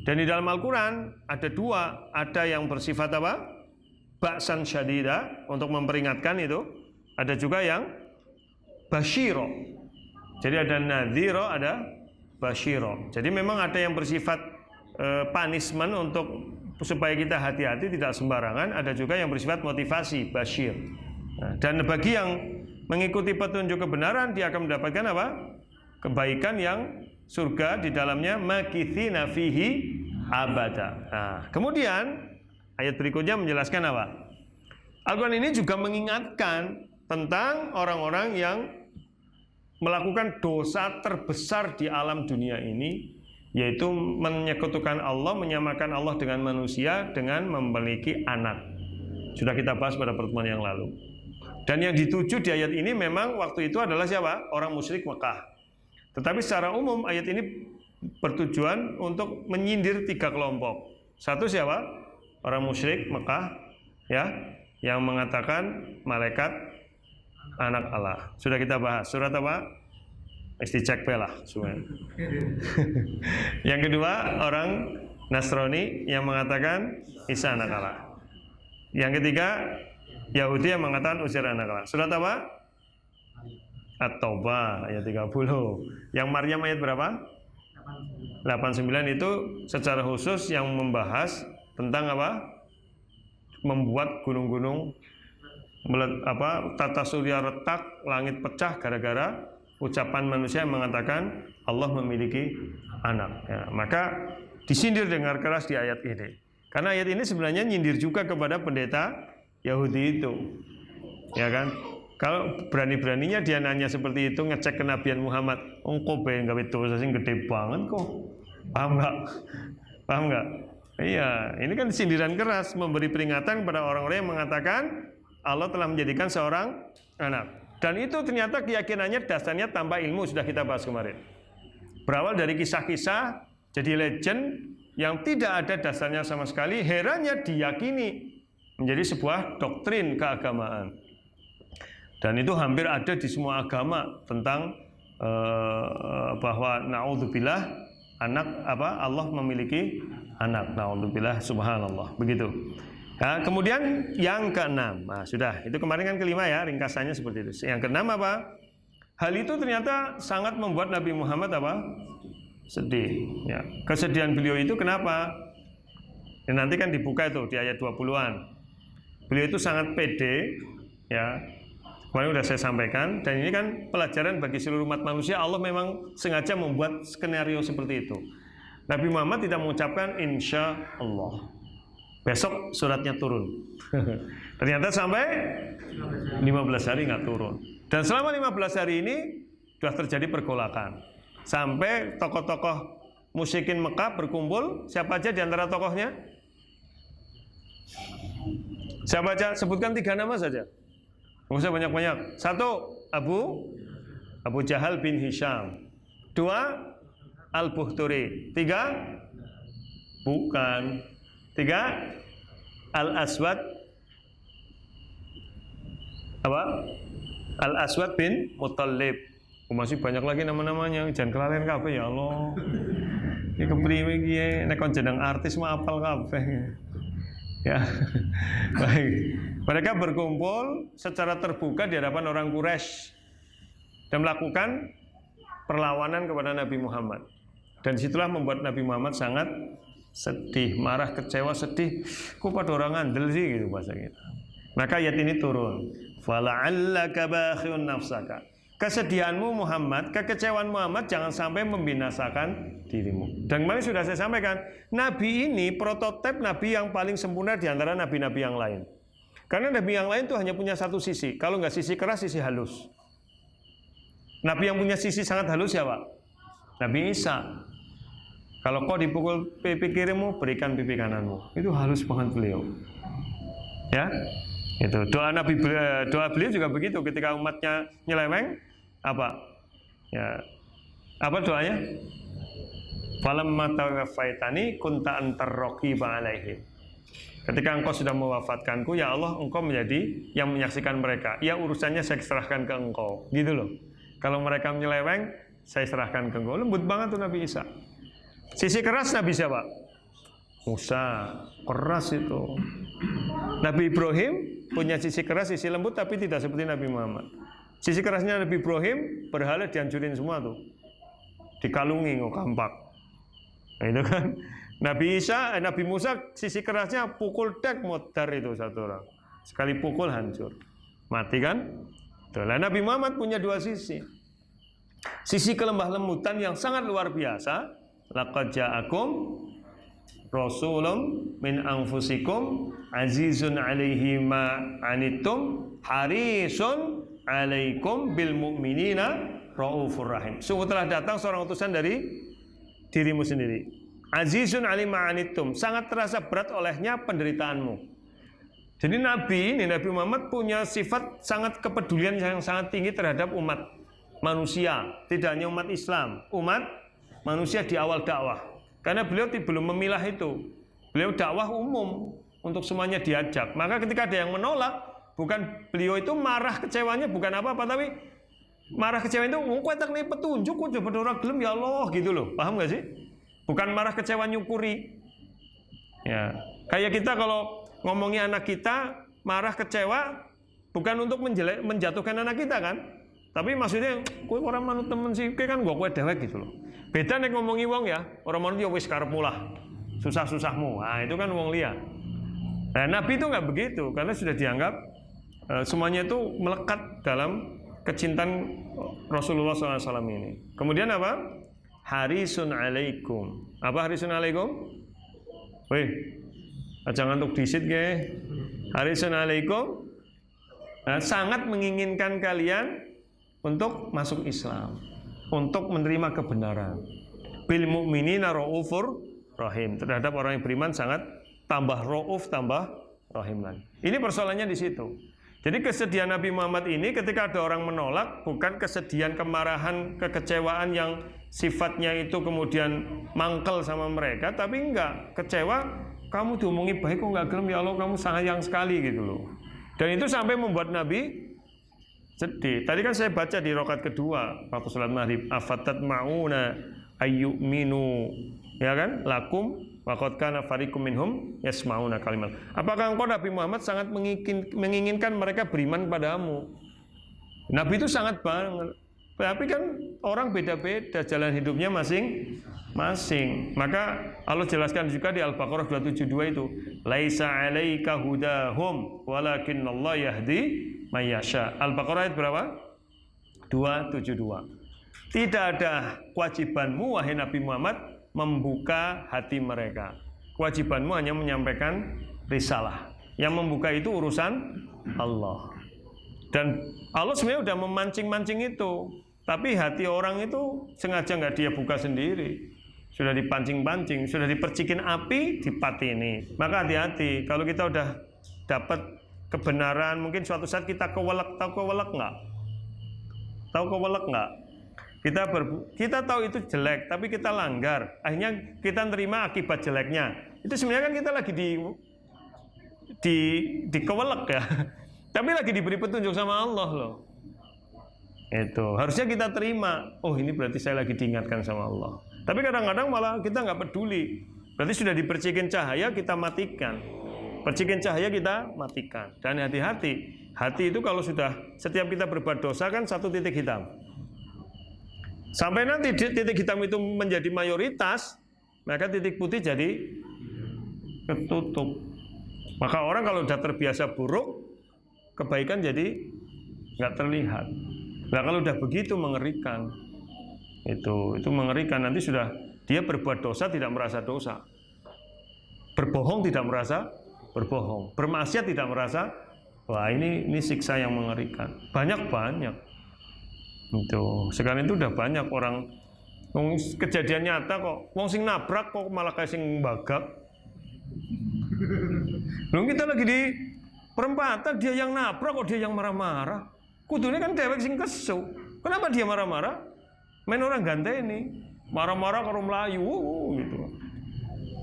Dan di dalam Al-Quran ada dua, ada yang bersifat apa? Ba'san syadida, untuk memperingatkan itu. Ada juga yang basyiro. Jadi ada nadhiro, ada basyiro. Jadi memang ada yang bersifat punishment untuk supaya kita hati-hati tidak sembarangan. Ada juga yang bersifat motivasi, basyir. Nah, dan bagi yang mengikuti petunjuk kebenaran, dia akan mendapatkan apa? Kebaikan yang surga di dalamnya makithina fihi abada. Nah, kemudian ayat berikutnya menjelaskan apa? Al-Quran ini juga mengingatkan tentang orang-orang yang melakukan dosa terbesar di alam dunia ini, yaitu menyekutukan Allah, menyamakan Allah dengan manusia dengan memiliki anak. Sudah kita bahas pada pertemuan yang lalu. Dan yang dituju di ayat ini memang waktu itu adalah siapa? Orang musyrik Mekah. Tetapi secara umum ayat ini bertujuan untuk menyindir 3 kelompok. Satu siapa? Orang musyrik Mekah, ya, yang mengatakan malaikat anak Allah. Sudah kita bahas. Surat apa? Mesti cek lah semua. Yang kedua, orang Nasrani yang mengatakan Isa anak Allah. Yang ketiga, Yahudi yang mengatakan Uzair anak Allah. Surat apa? At-Taubah ayat 30. Yang Maryam ayat berapa? 89 itu secara khusus yang membahas tentang apa? Membuat gunung-gunung tata surya retak, langit pecah gara-gara ucapan manusia yang mengatakan Allah memiliki anak. Ya, maka disindir dengan keras di ayat ini. Karena ayat ini sebenarnya nyindir juga kepada pendeta Yahudi itu. Ya kan? Kalau berani-beraninya dia nanya seperti itu, ngecek kenabian Muhammad, engko ben gawe dosa sing gede banget kok. Paham enggak? Paham enggak? Iya, ini kan sindiran keras, memberi peringatan kepada orang-orang yang mengatakan Allah telah menjadikan seorang anak. Dan itu ternyata keyakinannya dasarnya tanpa ilmu, sudah kita bahas kemarin. Berawal dari kisah-kisah, jadi legend yang tidak ada dasarnya sama sekali, herannya diyakini menjadi sebuah doktrin keagamaan. Dan itu hampir ada di semua agama tentang bahwa naudzubillah Allah memiliki anak. Naudzubillah, subhanallah. Begitu. Nah, kemudian yang keenam. Nah, sudah. Itu kemarin kan kelima ya, ringkasannya seperti itu. Yang keenam apa? Hal itu ternyata sangat membuat Nabi Muhammad apa? Sedih. Ya. Kesedihan beliau itu kenapa? Dan nanti kan dibuka itu di ayat 20-an. Beliau itu sangat pede, ya. Kemarin sudah saya sampaikan, dan ini kan pelajaran bagi seluruh umat manusia. Allah memang sengaja membuat skenario seperti itu. Nabi Muhammad tidak mengucapkan insya Allah. Besok suratnya turun. Ternyata sampai 15 hari nggak turun. Dan selama 15 hari ini sudah terjadi pergolakan. Sampai tokoh-tokoh musyrikin Mekah berkumpul. Siapa aja di antara tokohnya? Siapa aja? Sebutkan 3 nama saja. Nggak usah banyak-banyak. 1, Abu Jahal bin Hisham. 2, Al-Buhturi. 3, bukan. 3, Al-Aswad. Apa? Al-Aswad bin Muttalib. Masih banyak lagi nama-namanya. Jangan kelalen kabeh ya Allah. Ini kepriwe iki nek kon jeneng artis mah apal kabeh. Ya, baik. Mereka berkumpul secara terbuka di hadapan orang Quraisy dan melakukan perlawanan kepada Nabi Muhammad. Dan disitulah membuat Nabi Muhammad sangat sedih, marah, kecewa, sedih. Kok pada orang ngandel sih gitu bahasa kita. Maka ayat ini turun. Fala'allaka bakhi'un nafsaka. Kesedihanmu Muhammad, kekecewaan Muhammad jangan sampai membinasakan dirimu. Dan kemarin sudah saya sampaikan, Nabi ini prototip Nabi yang paling sempurna di antara Nabi-Nabi yang lain. Karena Nabi yang lain itu hanya punya satu sisi. Kalau nggak sisi keras, sisi halus. Nabi yang punya sisi sangat halus siapa? Nabi Isa. Kalau kau dipukul pipi kirimu, berikan pipi kananmu. Itu halus banget beliau. Ya, itu doa beliau juga begitu ketika umatnya nyeleweng apa? Ya, apa doanya? Falamma tawaffaitani kunta antar raqiba alaihim. Ketika engkau sudah mewafatkanku, ya Allah, engkau menjadi yang menyaksikan mereka. Ya, urusannya saya serahkan ke engkau. Gitu loh. Kalau mereka menyeleweng, saya serahkan ke engkau. Lembut banget tuh Nabi Isa. Sisi keras Nabi siapa? Musa. Keras itu. Nabi Ibrahim punya sisi keras, sisi lembut, tapi tidak seperti Nabi Muhammad. Sisi kerasnya Nabi Ibrahim, berhala dihancurin semua tuh. Dikalungi, kampak. Nah, itu kan. Nabi Musa sisi kerasnya pukul tek modar itu satu orang. Sekali pukul hancur. Mati kan? Itulah Nabi Muhammad punya dua sisi. Sisi kelembah lembutan yang sangat luar biasa. Laqad ja'akum rasulun min anfusikum azizun 'alaihi ma 'anittum harisun 'alaikum bil mu'minina raufur rahim. Sungguh telah datang seorang utusan dari dirimu sendiri. Azizun 'alaihi ma 'anittum, sangat terasa berat olehnya penderitaanmu. Jadi Nabi Muhammad punya sifat sangat kepedulian yang sangat tinggi terhadap umat manusia, tidak hanya umat Islam, umat manusia di awal dakwah. Karena beliau belum memilah itu. Beliau dakwah umum untuk semuanya diajak. Maka ketika ada yang menolak, bukan beliau itu marah kecewanya bukan apa-apa, tapi marah kecewa itu kowe tak nih petunjuk kok coba orang gelem ya Allah gitu loh. Paham gak sih? Bukan marah kecewa nyukuri. Ya, kayak kita kalau ngomongi anak kita marah kecewa bukan untuk menjatuhkan anak kita kan? Tapi maksudnya kowe orang manut temen sih, kan gua kowe dewek gitu loh. Beda nek ngomongi wong ya, orang manut ya wis karepmu lah. Susah-susahmu. Nah, itu kan wong liya. Nah, Nabi itu nggak begitu karena sudah dianggap semuanya itu melekat dalam kecintaan Rasulullah SAW ini. Kemudian apa? Harisun alaikum. Apa harisun alaikum? Wih, jangan untuk disit ke. Harisun alaikum. Nah, sangat menginginkan kalian untuk masuk Islam, untuk menerima kebenaran. Bil mu'minina raufur rahim. Terhadap orang yang beriman sangat tambah rauf, tambah rahim lagi. Ini persoalannya di situ. Jadi kesedihan Nabi Muhammad ini ketika ada orang menolak, bukan kesedihan, kemarahan, kekecewaan yang sifatnya itu kemudian mangkel sama mereka, tapi enggak, kecewa, kamu diomongi baik kok enggak gelem ya Allah, kamu sayang sekali gitu loh. Dan itu sampai membuat Nabi sedih. Tadi kan saya baca di rakaat kedua waktu salat maghrib, afatat mauna ayyuminu, ya kan? Lakum wa qad kana fariqum minhum yasmauna kalimat. Apakah engkau Nabi Muhammad sangat menginginkan mereka beriman padamu? Nabi itu sangat banget. Tapi kan orang beda-beda jalan hidupnya masing-masing. Maka Allah jelaskan juga di Al-Baqarah 272 itu, laisa 'alaika hudahum walakinnallaha yahdi may yasha. Al-Baqarah ayat berapa? 272. Tidak ada kewajibanmu wahai Nabi Muhammad membuka hati mereka. Kewajibanmu hanya menyampaikan risalah. Yang membuka itu urusan Allah. Dan Allah sebenarnya sudah memancing-mancing itu. Tapi hati orang itu sengaja nggak dia buka sendiri. Sudah dipancing-pancing, sudah dipercikin api, dipatini. Maka hati-hati, kalau kita udah dapat kebenaran, mungkin suatu saat kita kewelek. Tahu kewelek nggak? Tahu kewelek nggak? Kita tahu itu jelek, tapi kita langgar. Akhirnya kita terima akibat jeleknya. Itu sebenarnya kan kita lagi di kewelek ya. Tapi lagi diberi petunjuk sama Allah loh. Itu harusnya kita terima. Oh, ini berarti saya lagi diingatkan sama Allah. Tapi kadang-kadang malah kita nggak peduli. Berarti sudah dipercikin cahaya, kita matikan. Percikin cahaya kita matikan. Dan hati-hati. Hati itu kalau sudah setiap kita berbuat dosa kan satu titik hitam. Sampai nanti titik hitam itu menjadi mayoritas, maka titik putih jadi ketutup. Maka orang kalau sudah terbiasa buruk, kebaikan jadi nggak terlihat. Nah, kalau udah begitu mengerikan. Itu mengerikan. Nanti sudah dia berbuat dosa tidak merasa dosa. Berbohong tidak merasa berbohong. Bermaksiat tidak merasa, wah ini siksa yang mengerikan. Banyak. Itu. Sekarang itu udah banyak orang kejadian nyata kok. Wong sing nabrak kok malah kayak sing bagak. Belum kita lagi Perempatan dia yang nabrak kok dia yang marah-marah. Kudune kan dewek sing kesu. Kenapa dia marah-marah? Main orang ganteni. Marah-marah karo melayu gitu.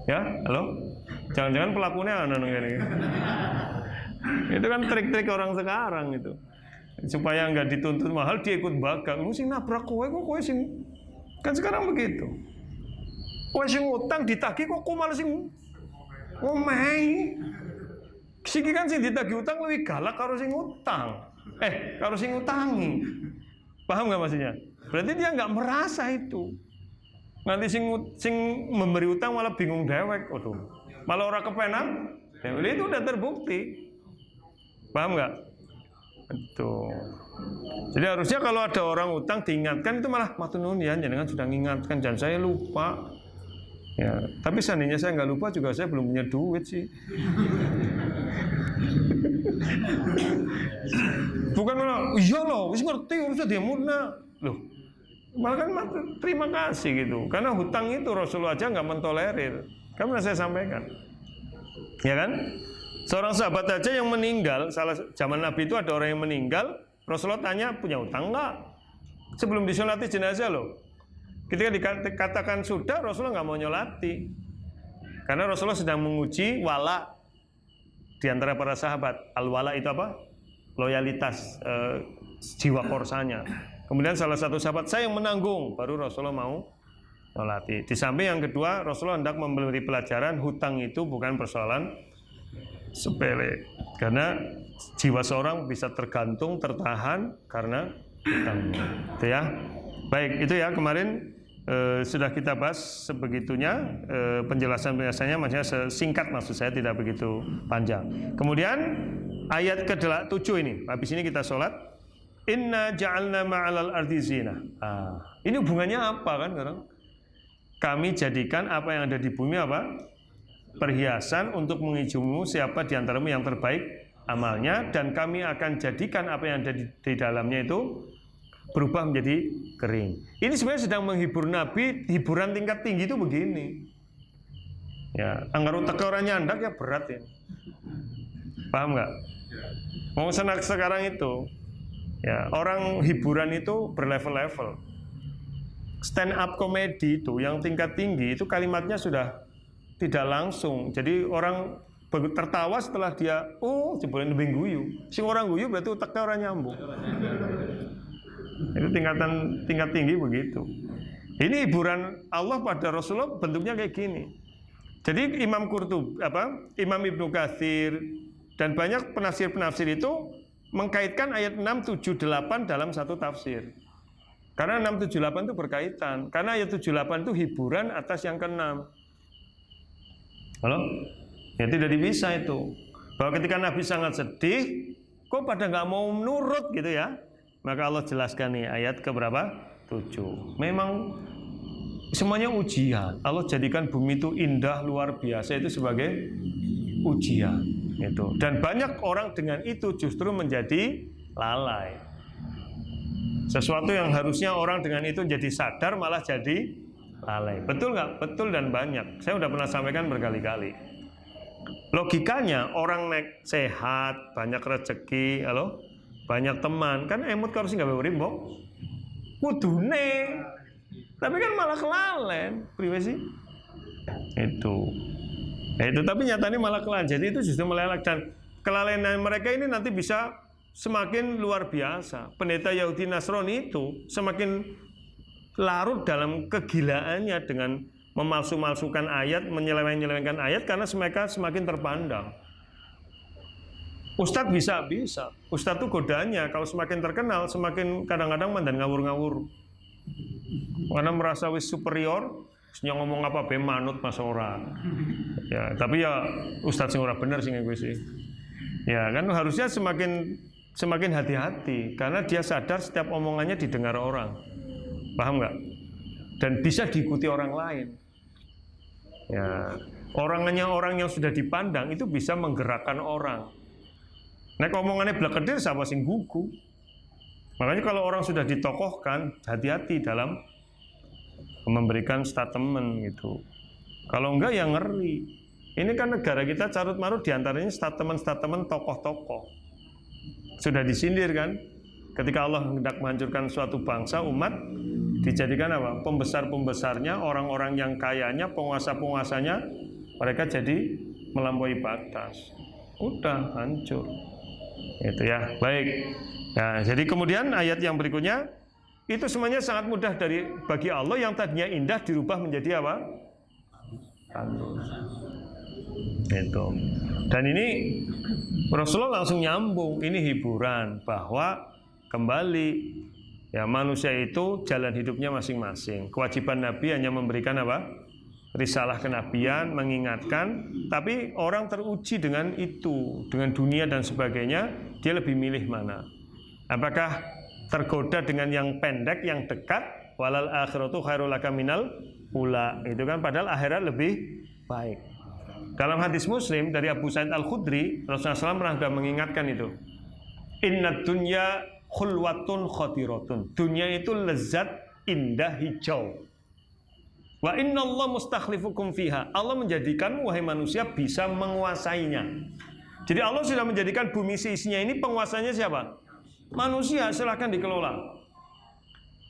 Ya, halo? Jangan-jangan pelakunya anak ini. Itu kan trik-trik orang sekarang itu. Supaya nggak dituntut mahal dia ikut bakal. Lu sing nabrak kowe kok kowe sing kan sekarang begitu. Kowe sing utang ditagih kok malah sing ngomeh. Siki kan sing ditagih utang lebih galak karo sing utang. Karo sing utangi. Paham nggak maksudnya? Berarti dia nggak merasa itu. Nanti sing memberi utang malah bingung dewek. Aduh. Malah orang kepenak. Itu udah terbukti. Paham nggak? Betul. Jadi harusnya kalau ada orang utang diingatkan itu malah matur nuwun ya, jangan sudah mengingatkan dan saya lupa. Ya, tapi seandainya saya nggak lupa juga saya belum punya duit sih. Bukan malah, iya loh, wis ngerti harusnya dia murna. Loh, malah kan terima kasih gitu. Karena hutang itu Rasulullah aja nggak mentolerir. Kan pernah saya sampaikan, ya kan? Seorang sahabat aja yang meninggal, salah zaman Nabi itu ada orang yang meninggal, Rasulullah tanya punya hutang nggak? Sebelum disolati jenazah loh. Ketika dikatakan sudah, Rasulullah nggak mau nyolati, karena Rasulullah sedang menguji wala di antara para sahabat. Al-wala itu apa? Loyalitas, jiwa korsanya. Kemudian salah satu sahabat saya yang menanggung, baru Rasulullah mau nyolati. Di samping yang kedua, Rasulullah hendak memberi pelajaran hutang itu bukan persoalan sepele, karena jiwa seorang bisa tergantung, tertahan karena hutangnya. Itu ya. Baik, itu ya kemarin sudah kita bahas sebegitunya, penjelasannya maksudnya singkat, maksud saya tidak begitu panjang. Kemudian ayat ke-7 ini, habis ini kita sholat. Inna ja'alna ma'alal ardi zina. Ini hubungannya apa kan sekarang? Kami jadikan apa yang ada di bumi apa? Perhiasan untuk mengizinmu siapa di antaramu yang terbaik amalnya, dan kami akan jadikan apa yang ada di dalamnya itu berubah menjadi kering. Ini sebenarnya sedang menghibur Nabi. Hiburan tingkat tinggi itu begini. Ya, anggar utek orang nyandak ya berat ya. Paham nggak? Mau senang sekarang itu, ya orang hiburan itu berlevel-level. Stand up comedy itu yang tingkat tinggi itu kalimatnya sudah tidak langsung. Jadi orang tertawa setelah dia, oh jebule lebih guyu. Sing orang guyu berarti uteknya orang nyambung. Itu tingkat tinggi begitu. Ini hiburan Allah pada Rasulullah bentuknya kayak gini. Jadi Imam Qurtubi, Imam Ibnu Katsir dan banyak penafsir-penafsir itu mengkaitkan ayat 6, 7, 8 dalam satu tafsir. Karena 6, 7, 8 itu berkaitan. Karena ayat 7, 8 itu hiburan atas yang ke-6. Halo? Ya tidak bisa itu. Bahwa ketika Nabi sangat sedih, kok pada nggak mau nurut gitu ya? Maka Allah jelaskan nih ayat ke berapa? 7. Memang semuanya ujian. Allah jadikan bumi itu indah luar biasa itu sebagai ujian. Itu. Dan banyak orang dengan itu justru menjadi lalai. Sesuatu yang harusnya orang dengan itu jadi sadar malah jadi lalai. Betul nggak? Betul dan banyak. Saya udah pernah sampaikan berkali-kali. Logikanya orang naik sehat, banyak rezeki, banyak teman, kan emut harus nggak berimbok, kudune, tapi kan malah kelalen, privasi itu, tapi nyatanya malah kelalen. Jadi itu justru melelak, dan kelalaian mereka ini nanti bisa semakin luar biasa. Pendeta Yahudi Nasrani itu semakin larut dalam kegilaannya dengan memalsu-malsukan ayat, menyeleweng-nyelewengkan ayat, karena mereka semakin terpandang. Ustadz bisa. Ustadz tuh godaannya kalau semakin terkenal, semakin kadang-kadang mandan ngawur-ngawur. Karena merasa wis superior, yang ngomong apa be manut mas ora. Ya, tapi ya Ustadz sing ora bener sing gue sih. Ya kan harusnya semakin hati-hati, karena dia sadar setiap omongannya didengar orang. Paham nggak? Dan bisa diikuti orang lain. Ya, orang yang sudah dipandang itu bisa menggerakkan orang. Nek omongannya blakedir sama sing gugu. Makanya kalau orang sudah ditokohkan, hati-hati dalam memberikan statement gitu. Kalau enggak ya ngeri. Ini kan negara kita carut marut diantaranya statement-statement tokoh-tokoh. Sudah disindir kan? Ketika Allah hendak menghancurkan suatu bangsa, umat, dijadikan apa? Pembesar-pembesarnya, orang-orang yang kayanya, penguasa-penguasanya, mereka jadi melampaui batas. Udah hancur. Itu ya. Baik. Nah, jadi kemudian ayat yang berikutnya, itu semuanya sangat mudah bagi Allah yang tadinya indah dirubah menjadi apa? Halus. Itu. Dan ini Rasulullah langsung nyambung, ini hiburan bahwa kembali ya manusia itu jalan hidupnya masing-masing. Kewajiban Nabi hanya memberikan apa? Risalah kenabian, mengingatkan, tapi orang teruji dengan itu, dengan dunia dan sebagainya, dia lebih milih mana? Apakah tergoda dengan yang pendek, yang dekat, walal akhiratu khairul laka minal ula, itu kan padahal akhirat lebih baik. Dalam hadis Muslim dari Abu Sa'id Al-Khudri, Rasulullah SAW pernah sudah mengingatkan itu. Inna dunya khulwatun khatiratun. Dunia itu lezat, indah, hijau. Wa inna Allah mustakhlifukum fiha. Allah menjadikan wahai manusia bisa menguasainya. Jadi Allah sudah menjadikan bumi seisinya ini penguasanya siapa? Manusia, silakan dikelola.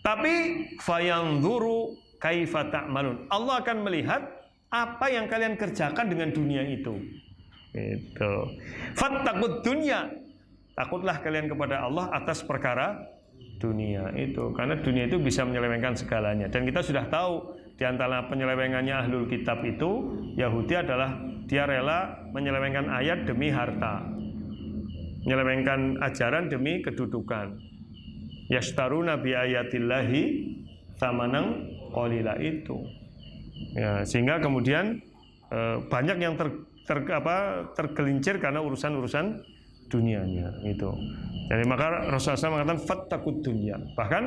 Tapi fayanzuru kaifa ta'malun. Allah akan melihat apa yang kalian kerjakan dengan dunia itu. Itu. Fattaqud dunya. Takutlah kalian kepada Allah atas perkara dunia itu, karena dunia itu bisa menyelewengkan segalanya. Dan kita sudah tahu di antara penyelewengannya ahlul kitab itu, Yahudi adalah dia rela menyelewengkan ayat demi harta, menyelewengkan ajaran demi kedudukan. Yashtaruna bi ayatillahi tsamanan qalila itu. Ya, sehingga kemudian banyak yang tergelincir karena urusan-urusan dunianya itu. Jadi maka Rasulullah SAW mengatakan fattaqud dunya. Bahkan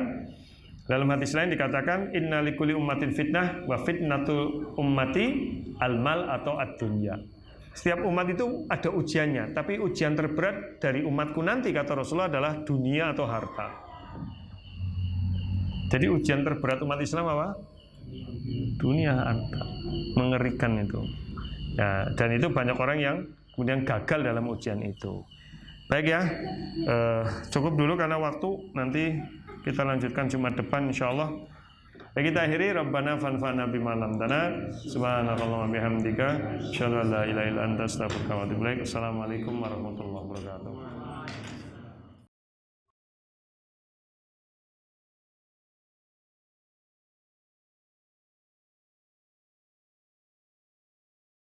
dalam hadis lain dikatakan inna likulli ummatin fitnah wa fitnatul ummati al-mal atau ad-dunya. Setiap umat itu ada ujiannya, tapi ujian terberat dari umatku nanti kata Rasulullah adalah dunia atau harta. Jadi ujian terberat umat Islam apa? Dunia, harta. Mengerikan itu. Ya, dan itu banyak orang yang kemudian gagal dalam ujian itu. Baik ya, cukup dulu karena waktu, nanti kita lanjutkan Jumat depan insyaallah. Baik, kita akhiri Rabbana fanfa'na bima 'allamtana subhanakallahumma bihamdika asyhadu an la ilaha illa anta astaghfiruka wa atubu ilaik. Assalamualaikum warahmatullahi wabarakatuh.